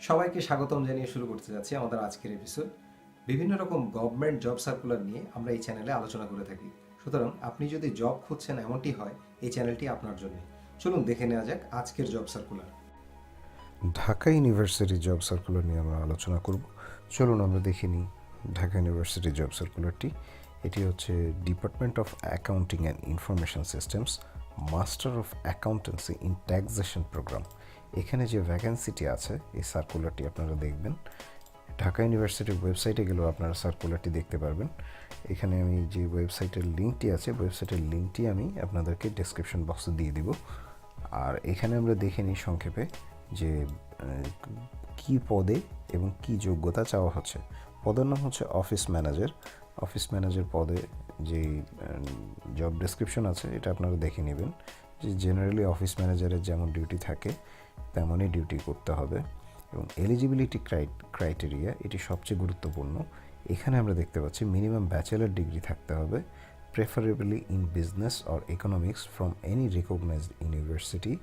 সবাইকে স্বাগতম জানিয়ে শুরু করতে যাচ্ছি আমাদের আজকের এপিসোড। বিভিন্ন রকম গভর্নমেন্ট জব সার্কুলার নিয়ে আমরা এই চ্যানেলে আলোচনা করে থাকি। সুতরাং আপনি যদি জব খুঁজছেন এমনটি হয়, এই চ্যানেলটি আপনার জন্য। চলুন দেখে নেওয়া যাক আজকের job circular. Dhaka university job circular নিয়ে আমরা আলোচনা করব। চলুন আমরা দেখে নিই ঢাকা ইউনিভার্সিটি জব সার্কুলারটি। এটি হচ্ছে department of accounting and information systems, master of accountancy in taxation programme. এখানে যে ভ্যাকেন্সিটি আছে এই সার্কুলারটি আপনারা দেখবেন। ঢাকা ইউনিভার্সিটির ওয়েবসাইটে গেলেও আপনারা সার্কুলারটি দেখতে পারবেন। এখানে আমি যে ওয়েবসাইটের লিঙ্কটি আছে, ওয়েবসাইটের লিঙ্কটি আমি আপনাদেরকে ডেসক্রিপশন বক্সে দিয়ে দিব। আর এখানে আমরা দেখে নিই সংক্ষেপে যে কি পদে এবং কি যোগ্যতা চাওয়া হচ্ছে। পদের নাম হচ্ছে অফিস ম্যানেজার। অফিস ম্যানেজার পদে যে জব ডেসক্রিপশন আছে এটা আপনারা দেখে নেবেন, যে জেনারেলি অফিস ম্যানেজারের যেমন ডিউটি থাকে তেমনই ডিউটি করতে হবে। এবং এলিজিবিলিটি ক্রাইটেরিয়া এটি সবচেয়ে গুরুত্বপূর্ণ। এখানে আমরা দেখতে পাচ্ছি মিনিমাম ব্যাচেলার ডিগ্রি থাকতে হবে, preferably in business or economics from any recognised university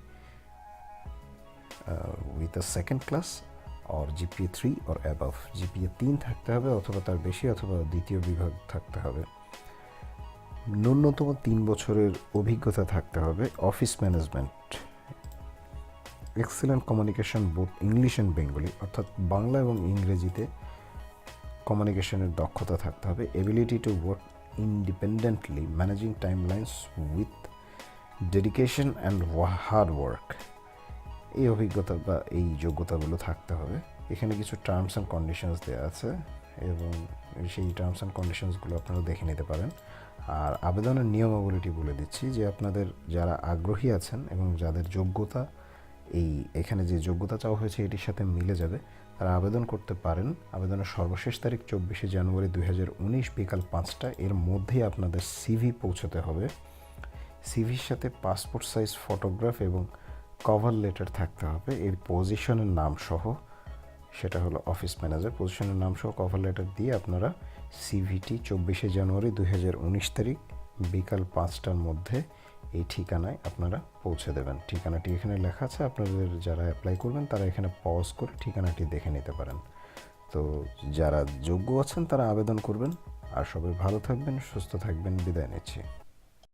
with a second class or GPA 3 or above. GPA 3 থাকতে হবে অথবা তার বেশি, অথবা দ্বিতীয় বিভাগ থাকতে হবে। ন্যূনতম 3 বছরের অভিজ্ঞতা থাকতে হবে। Office management, excellent communication both English and Bengali, অর্থাৎ বাংলা এবং ইংরেজিতে কমিউনিকেশনের দক্ষতা থাকতে হবে। Ability to work independently, managing timelines with dedication and hard work. এই অভিজ্ঞতা বা এই যোগ্যতাগুলো থাকতে হবে। এখানে কিছু টার্মস অ্যান্ড কন্ডিশনস দেওয়া আছে এবং সেই টার্মস অ্যান্ড কন্ডিশনসগুলো আপনারা দেখে নিতে পারেন। আর আবেদনের নিয়মাবলীটি বলে দিচ্ছি, যে আপনাদের যারা আগ্রহী আছেন এবং যাদের যোগ্যতা এখানে যে যোগ্যতা চাওয়া হয়েছে এটির সাথে মিলে যাবে, তারা আবেদন করতে পারেন। আবেদনের সর্বশেষ তারিখ 24শে জানুয়ারি 2019 বিকাল 5টা। এর মধ্যেই আপনাদের সিভি পৌঁছতে হবে। সিভির সাথে পাসপোর্ট সাইজ ফটোগ্রাফ এবং কভার লেটার থাকতে হবে এর পজিশনের নাম সহ। সেটা হলো অফিস ম্যানেজার, পজিশনের নাম সহ কভার লেটার দিয়ে আপনারা সিভিটি 24শে জানুয়ারি 2019 তারিখ বিকাল 5টার মধ্যে এই ঠিকানায় আপনারা পৌঁছে দেবেন। ঠিকানাটি এখানে লেখা আছে, আপনাদের যারা অ্যাপ্লাই করবেন তারা এখানে পজ করে ঠিকানাটি দেখে নিতে পারেন। তো যারা যোগ্য আছেন তারা আবেদন করবেন। আর সবাই ভালো থাকবেন, সুস্থ থাকবেন। বিদায় নিচ্ছি।